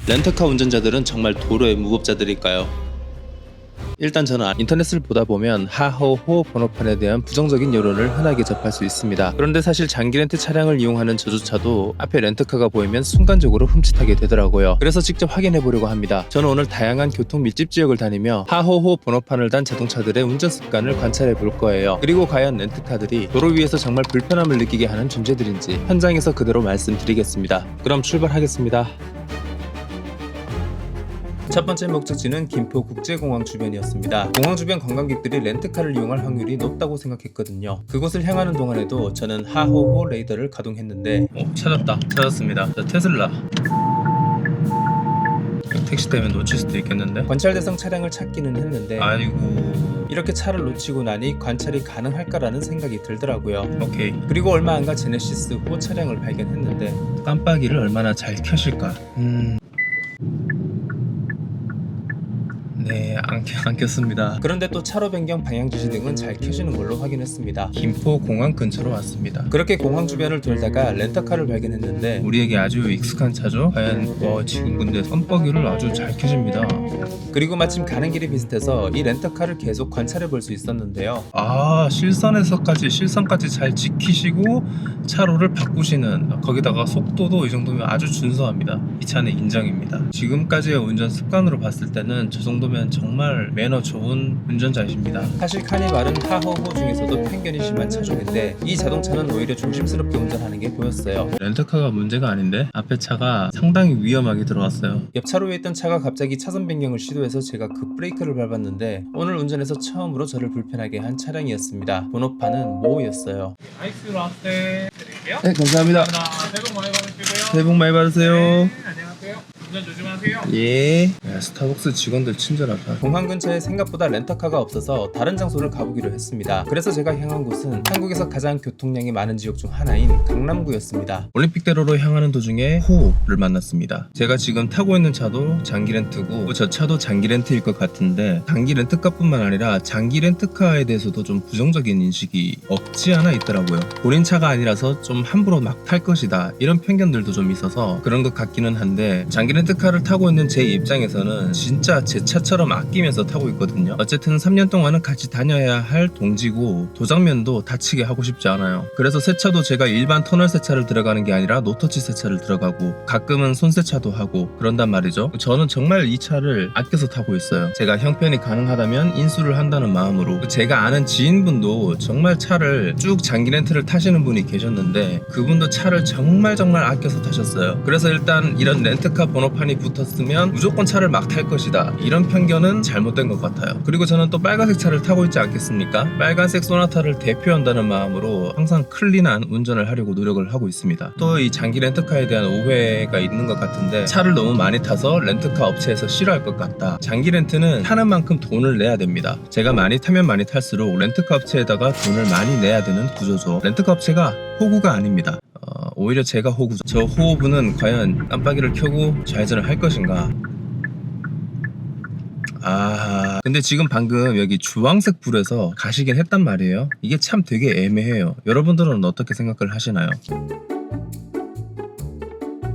렌터카 운전자들은 정말 도로의 무법자들일까요? 일단 저는 인터넷을 보다 보면 하호호 번호판에 대한 부정적인 여론을 흔하게 접할 수 있습니다. 그런데 사실 장기 렌트 차량을 이용하는 저조차도 앞에 렌터카가 보이면 순간적으로 흠칫하게 되더라고요. 그래서 직접 확인해 보려고 합니다. 저는 오늘 다양한 교통 밀집 지역을 다니며 하호호 번호판을 단 자동차들의 운전 습관을 관찰해 볼 거예요. 그리고 과연 렌트카들이 도로 위에서 정말 불편함을 느끼게 하는 존재들인지 현장에서 그대로 말씀드리겠습니다. 그럼 출발하겠습니다. 첫 번째 목적지는 김포국제공항 주변이었습니다. 공항 주변 관광객들이 렌트카를 이용할 확률이 높다고 생각했거든요. 그곳을 향하는 동안에도 저는 하호호 레이더를 가동했는데 찾았습니다. 테슬라. 택시 때문에 놓칠 수도 있겠는데 관찰 대상 차량을 찾기는 했는데 아이고 이렇게 차를 놓치고 나니 관찰이 가능할까라는 생각이 들더라고요. 오케이. 그리고 얼마 안 가 제네시스 호 차량을 발견했는데 깜빡이를 얼마나 잘 켜실까. 네, 안 켰습니다. 그런데 또 차로 변경 방향 지시 등은 잘 켜지는 걸로 확인했습니다. 김포공항 근처로 왔습니다. 그렇게 공항 주변을 돌다가 렌터카를 발견했는데 우리에게 아주 익숙한 차죠. 과연 지금 근데 깜빡이를 아주 잘 켜집니다. 그리고 마침 가는 길이 비슷해서 이 렌터카를 계속 관찰해 볼 수 있었는데요. 실선까지 잘 지키시고 차로를 바꾸시는, 거기다가 속도도 이 정도면 아주 준수합니다. 이 차는 인정입니다. 지금까지의 운전 습관으로 봤을 때는 저 정도면 정말 매너 좋은 운전자이십니다. 사실 카니발은 하호호 중에서도 편견이 심한 차종인데 이 자동차는 오히려 조심스럽게 운전하는 게 보였어요. 렌터카가 문제가 아닌데 앞에 차가 상당히 위험하게 들어왔어요. 옆 차로에 있던 차가 갑자기 차선 변경을 시도해서 제가 급브레이크를 밟았는데 오늘 운전에서 처음으로 저를 불편하게 한 차량이었습니다. 번호판은 모였어요. 아이스 라떼 드릴게요. 네, 감사합니다. 새해 복 많이 받으시고요. 새해 복 많이 받으세요. 네, 안녕하세요. 운전 조심하세요. 예. 야, 스타벅스 직원들 친절하다. 공항 근처에 생각보다 렌터카가 없어서 다른 장소를 가보기로 했습니다. 그래서 제가 향한 곳은 한국에서 가장 교통량이 많은 지역 중 하나인 강남구였습니다. 올림픽대로로 향하는 도중에 호를 만났습니다. 제가 지금 타고 있는 차도 장기 렌트고 저 차도 장기 렌트일 것 같은데 단기 렌트카뿐만 아니라 장기 렌트카에 대해서도 좀 부정적인 인식이 없지 않아 있더라고요. 본인 차가 아니라서 좀 함부로 막 탈 것이다 이런 편견들도 좀 있어서 그런 것 같기는 한데 장기 렌트카를 타고 있는 제 입장에서는 진짜 제 차처럼 아끼면서 타고 있거든요. 어쨌든 3년 동안은 같이 다녀야 할 동지고 도장면도 다치게 하고 싶지 않아요. 그래서 세차도 제가 일반 터널 세차를 들어가는 게 아니라 노터치 세차를 들어가고 가끔은 손세차도 하고 그런단 말이죠. 저는 정말 이 차를 아껴서 타고 있어요. 제가 형편이 가능하다면 인수를 한다는 마음으로. 제가 아는 지인분도 정말 차를 쭉 장기 렌트를 타시는 분이 계셨는데 그분도 차를 정말 아껴서 타셨어요. 그래서 일단 이런 렌트카 번호판이 붙었으면 무조건 차를 막 탈 것이다 이런 편견은 잘못된 것 같아요. 그리고 저는 또 빨간색 차를 타고 있지 않겠습니까? 빨간색 소나타를 대표한다는 마음으로 항상 클린한 운전을 하려고 노력을 하고 있습니다. 또 이 장기 렌트카에 대한 오해가 있는 것 같은데 차를 너무 많이 타서 렌트카 업체에서 싫어할 것 같다. 장기 렌트는 타는 만큼 돈을 내야 됩니다. 제가 많이 타면 많이 탈수록 렌트카 업체에다가 돈을 많이 내야 되는 구조죠. 렌트카 업체가 호구가 아닙니다. 오히려 제가 호구죠. 저 호구는 과연 깜빡이를 켜고 좌회전을 할 것인가? 근데 지금 방금 여기 주황색 불에서 가시긴 했단 말이에요. 이게 참 되게 애매해요. 여러분들은 어떻게 생각을 하시나요?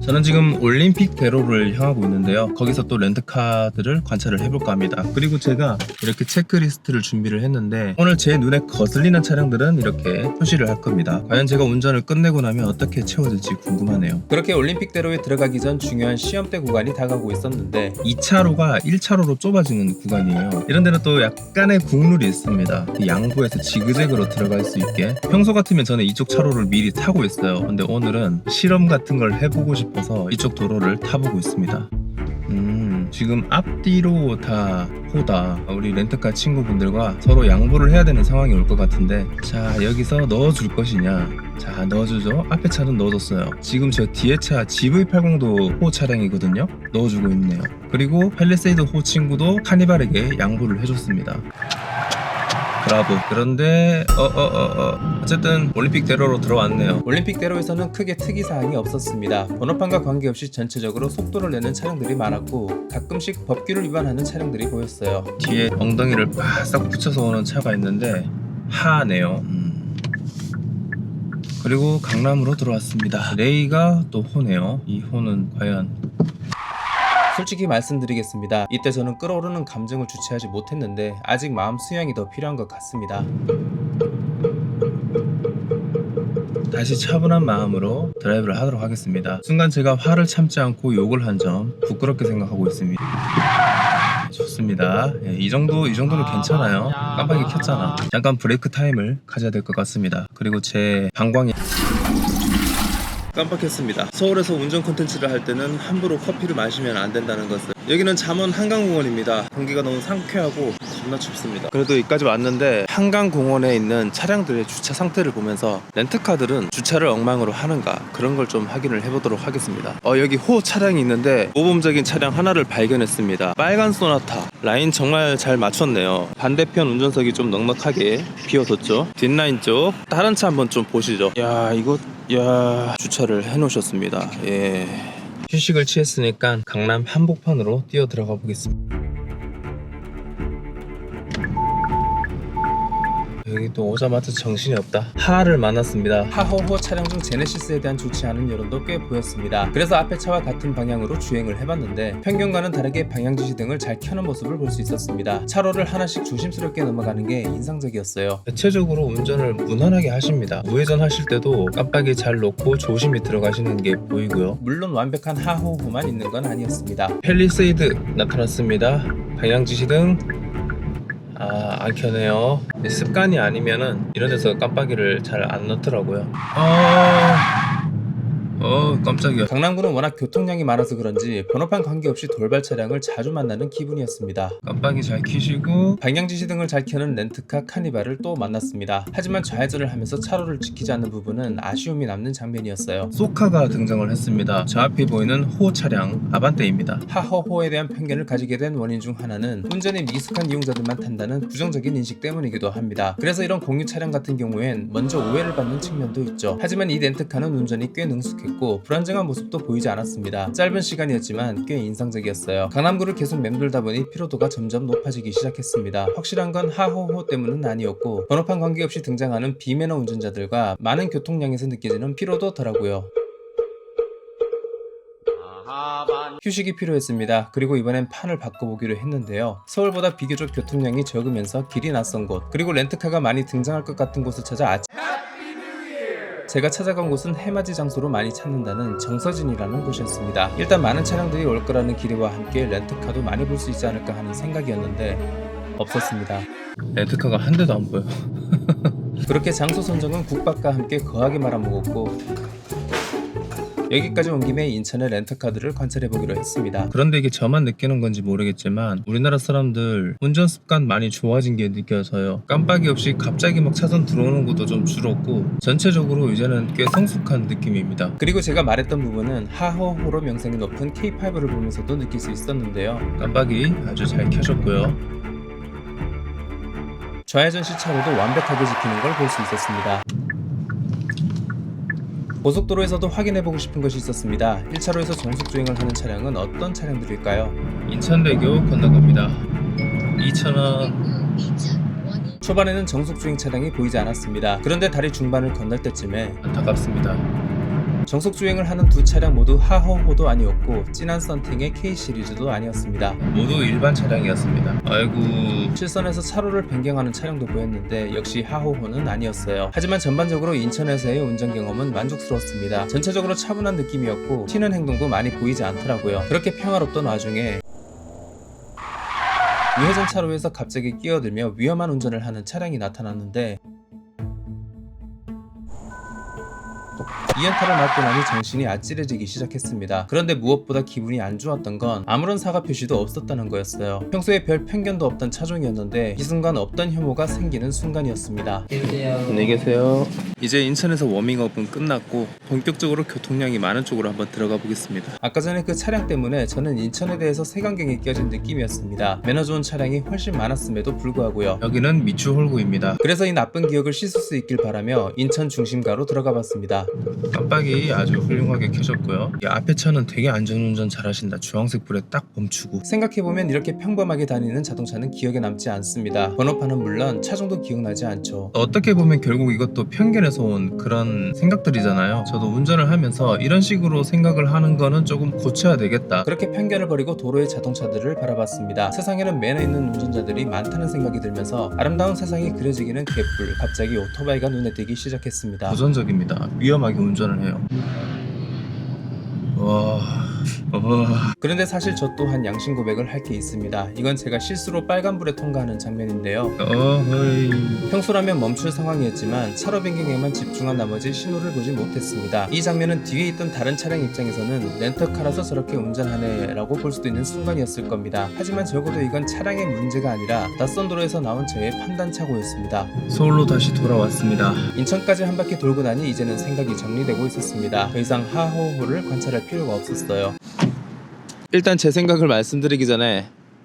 저는 지금 올림픽 대로를 향하고 있는데요. 거기서 또 렌트카들을 관찰을 해볼까 합니다. 그리고 제가 이렇게 체크리스트를 준비를 했는데 오늘 제 눈에 거슬리는 차량들은 이렇게 표시를 할 겁니다. 과연 제가 운전을 끝내고 나면 어떻게 채워질지 궁금하네요. 그렇게 올림픽 대로에 들어가기 전 중요한 시험대 구간이 다가오고 있었는데 2차로가 1차로로 좁아지는 구간이에요. 이런 데는 또 약간의 국룰이 있습니다. 양보해서 지그재그로 들어갈 수 있게. 평소 같으면 저는 이쪽 차로를 미리 타고 있어요. 근데 오늘은 실험 같은 걸 해보고 싶어서 이쪽 도로를 타보고 있습니다. 지금 앞뒤로 다 호다. 우리 렌트카 친구분들과 서로 양보를 해야 되는 상황이 올 것 같은데 자, 여기서 넣어줄 것이냐. 자, 넣어주죠. 앞에 차는 넣어줬어요. 지금 저 뒤에 차 GV80도 호 차량이거든요. 넣어주고 있네요. 그리고 팰리세이드 호 친구도 카니발에게 양보를 해줬습니다. 브라보. 그런데 어쨌든 올림픽 대로로 들어왔네요. 올림픽 대로에서는 크게 특이사항이 없었습니다. 번호판과 관계없이 전체적으로 속도를 내는 차량들이 많았고 가끔씩 법규를 위반하는 차량들이 보였어요. 뒤에 엉덩이를 바싹 붙여서 오는 차가 있는데 하네요. 그리고 강남으로 들어왔습니다. 레이가 또 호네요. 이 호는 과연 솔직히 말씀드리겠습니다. 이때 저는 끓어오르는 감정을 주체하지 못했는데 아직 마음 수양이 더 필요한 것 같습니다. 다시 차분한 마음으로 드라이브를 하도록 하겠습니다. 순간 제가 화를 참지 않고 욕을 한 점 부끄럽게 생각하고 있습니다. 좋습니다. 예, 이 정도는 괜찮아요. 깜빡이 켰잖아. 잠깐 브레이크 타임을 가져야 될 것 같습니다. 그리고 제 방광이 깜빡했습니다. 서울에서 운전 콘텐츠를 할 때는 함부로 커피를 마시면 안 된다는 것을. 여기는 잠원 한강공원입니다. 공기가 너무 상쾌하고 겁나 춥습니다. 그래도 여기까지 왔는데 한강공원에 있는 차량들의 주차 상태를 보면서 렌트카들은 주차를 엉망으로 하는가 그런 걸 좀 확인을 해보도록 하겠습니다. 여기 호 차량이 있는데 모범적인 차량 하나를 발견했습니다. 빨간 소나타 라인 정말 잘 맞췄네요. 반대편 운전석이 좀 넉넉하게 비워뒀죠. 뒷라인 쪽 다른 차 한번 좀 보시죠. 야 주차를 해놓으셨습니다. 예. 휴식을 취했으니까 강남 한복판으로 뛰어 들어가 보겠습니다. 여기 또 오자마자 정신이 없다. 하하를 만났습니다. 하호호 차량 중 제네시스에 대한 좋지 않은 여론도 꽤 보였습니다. 그래서 앞에 차와 같은 방향으로 주행을 해봤는데 평균과는 다르게 방향지시 등을 잘 켜는 모습을 볼 수 있었습니다. 차로를 하나씩 조심스럽게 넘어가는 게 인상적이었어요. 대체적으로 운전을 무난하게 하십니다. 우회전 하실 때도 깜빡이 잘 놓고 조심히 들어가시는 게 보이고요. 물론 완벽한 하호호만 있는 건 아니었습니다. 팰리세이드 나타났습니다. 방향지시 등 안 켜네요. 습관이 아니면은 이런 데서 깜빡이를 잘 안 넣더라고요. 깜짝이야. 강남구는 워낙 교통량이 많아서 그런지 번호판 관계없이 돌발 차량을 자주 만나는 기분이었습니다. 깜빡이 잘 켜시고 방향지시 등을 잘 켜는 렌트카 카니발을 또 만났습니다. 하지만 좌회전을 하면서 차로를 지키지 않는 부분은 아쉬움이 남는 장면이었어요. 소카가 등장을 했습니다. 저 앞에 보이는 호 차량 아반떼입니다. 하허호에 대한 편견을 가지게 된 원인 중 하나는 운전에 미숙한 이용자들만 탄다는 부정적인 인식 때문이기도 합니다. 그래서 이런 공유 차량 같은 경우엔 먼저 오해를 받는 측면도 있죠. 하지만 이 렌트카는 운전이 꽤 능숙했고 불안정한 모습도 보이지 않았습니다. 짧은 시간이었지만 꽤 인상적이었어요. 강남구를 계속 맴돌다 보니 피로도가 점점 높아지기 시작했습니다. 확실한 건 하호호 때문은 아니었고 번호판 관계없이 등장하는 비매너 운전자들과 많은 교통량에서 느껴지는 피로도더라고요. 휴식이 필요했습니다. 그리고 이번엔 판을 바꿔보기로 했는데요. 서울보다 비교적 교통량이 적으면서 길이 낯선 곳 그리고 렌트카가 많이 등장할 것 같은 곳을 찾아 제가 찾아간 곳은 해맞이 장소로 많이 찾는다는 정서진이라는 곳이었습니다. 일단 많은 차량들이 올 거라는 기대와 함께 렌트카도 많이 볼 수 있지 않을까 하는 생각이었는데 없었습니다. 렌트카가 한 대도 안 보여. 그렇게 장소 선정은 국밥과 함께 거하게 말아먹었고 여기까지 온 김에 인천의 렌터카들을 관찰해보기로 했습니다. 그런데 이게 저만 느끼는 건지 모르겠지만 우리나라 사람들 운전 습관 많이 좋아진 게 느껴져요. 깜빡이 없이 갑자기 막 차선 들어오는 것도 좀 줄었고 전체적으로 이제는 꽤 성숙한 느낌입니다. 그리고 제가 말했던 부분은 하호호로 명성이 높은 K5를 보면서도 느낄 수 있었는데요. 깜빡이 아주 잘 켜졌고요. 좌회전 시차로도 완벽하게 지키는 걸 볼 수 있었습니다. 고속도로에서도 확인해보고 싶은 것이 있었습니다. 1차로에서 정속주행을 하는 차량은 어떤 차량들일까요? 인천대교 건너갑니다. 2,000원. 초반에는 정속주행 차량이 보이지 않았습니다. 그런데 다리 중반을 건널 때쯤에 안타깝습니다. 정속주행을 하는 두 차량 모두 하호호도 아니었고 진한 썬팅의 K 시리즈도 아니었습니다. 모두 일반 차량이었습니다. 아이고. 실선에서 차로를 변경하는 차량도 보였는데 역시 하호호는 아니었어요. 하지만 전반적으로 인천에서의 운전 경험은 만족스러웠습니다. 전체적으로 차분한 느낌이었고 튀는 행동도 많이 보이지 않더라고요. 그렇게 평화롭던 와중에 우회전 차로에서 갑자기 끼어들며 위험한 운전을 하는 차량이 나타났는데 이연타를 맞고 나니 정신이 아찔해지기 시작했습니다. 그런데 무엇보다 기분이 안 좋았던 건 아무런 사과 표시도 없었다는 거였어요. 평소에 별 편견도 없던 차종이었는데 이 순간 없던 혐오가 생기는 순간이었습니다. 안녕히 계세요. 이제 인천에서 워밍업은 끝났고 본격적으로 교통량이 많은 쪽으로 한번 들어가 보겠습니다. 아까 전에 그 차량 때문에 저는 인천에 대해서 색안경이 껴진 느낌이었습니다. 매너 좋은 차량이 훨씬 많았음에도 불구하고요. 여기는 미추홀구입니다. 그래서 이 나쁜 기억을 씻을 수 있길 바라며 인천 중심가로 들어가 봤습니다. 깜빡이 아주 훌륭하게 켜졌고요. 이 앞에 차는 되게 안전운전 잘하신다. 주황색 불에 딱 멈추고. 생각해보면 이렇게 평범하게 다니는 자동차는 기억에 남지 않습니다. 번호판은 물론 차종도 기억나지 않죠. 어떻게 보면 결국 이것도 편견에서 온 그런 생각들이잖아요. 저도 운전을 하면서 이런 식으로 생각을 하는 거는 조금 고쳐야 되겠다. 그렇게 편견을 버리고 도로의 자동차들을 바라봤습니다. 세상에는 매너 있는 운전자들이 많다는 생각이 들면서 아름다운 세상이 그려지기는 개뿔. 갑자기 오토바이가 눈에 띄기 시작했습니다. 도전적입니다. 위험하게 운전을 해요. 그런데 사실 저 또한 양심 고백을 할 게 있습니다. 이건 제가 실수로 빨간불에 통과하는 장면인데요. 평소라면 멈출 상황이었지만 차로 변경에만 집중한 나머지 신호를 보지 못했습니다. 이 장면은 뒤에 있던 다른 차량 입장에서는 렌터카라서 저렇게 운전하네 라고 볼 수도 있는 순간이었을 겁니다. 하지만 적어도 이건 차량의 문제가 아니라 낯선 도로에서 나온 저의 판단착오였습니다. 서울로 다시 돌아왔습니다. 인천까지 한 바퀴 돌고 나니 이제는 생각이 정리되고 있었습니다. 더 이상 하호호를 관찰할 필요가 없었어요. 일단 제 생각을 말씀드리기 전에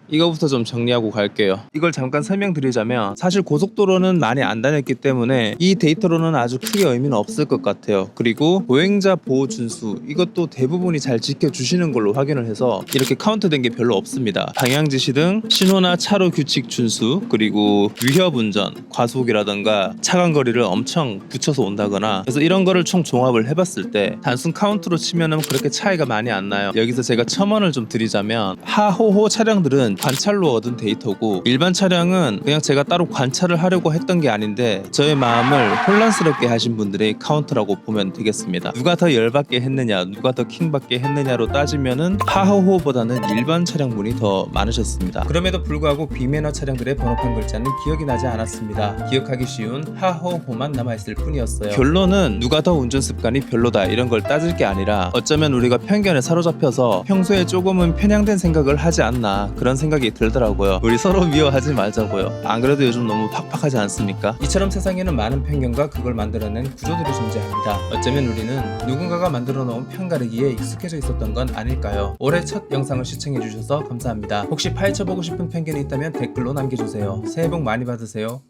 이거부터 좀 정리하고 갈게요. 이걸 잠깐 설명드리자면 사실 고속도로는 많이 안 다녔기 때문에 이 데이터로는 아주 크게 의미는 없을 것 같아요. 그리고 보행자 보호 준수 이것도 대부분이 잘 지켜주시는 걸로 확인을 해서 이렇게 카운트된 게 별로 없습니다. 방향지시 등 신호나 차로 규칙 준수, 그리고 위협운전, 과속이라던가 차간거리를 엄청 붙여서 온다거나, 그래서 이런 거를 총 종합을 해봤을 때 단순 카운트로 치면은 그렇게 차이가 많이 안 나요. 여기서 제가 첨언을 좀 드리자면 하호호 차량들은 관찰로 얻은 데이터고 일반 차량은 그냥 제가 따로 관찰을 하려고 했던 게 아닌데 저의 마음을 혼란스럽게 하신 분들의 카운트라고 보면 되겠습니다. 누가 더 열받게 했느냐, 누가 더 킹받게 했느냐로 따지면은 하호호보다는 일반 차량분이 더 많으셨습니다. 그럼에도 불구하고 비매너 차량들의 번호판 글자는 기억이 나지 않았습니다. 기억하기 쉬운 하호호만 남아있을 뿐이었어요. 결론은 누가 더 운전 습관이 별로다 이런 걸 따질 게 아니라 어쩌면 우리가 편견에 사로잡혀서 평소에 조금은 편향된 생각을 하지 않나 그런 생각이 들더라고요. 우리 서로 미워하지 말자고요. 안 그래도 요즘 너무 팍팍하지 않습니까? 이처럼 세상에는 많은 편견과 그걸 만들어낸 구조들이 존재합니다. 어쩌면 우리는 누군가가 만들어 놓은 편가르기에 익숙해져 있었던 건 아닐까요? 올해 첫 영상을 시청해주셔서 감사합니다. 혹시 파헤쳐보고 싶은 편견이 있다면 댓글로 남겨주세요. 새해 복 많이 받으세요.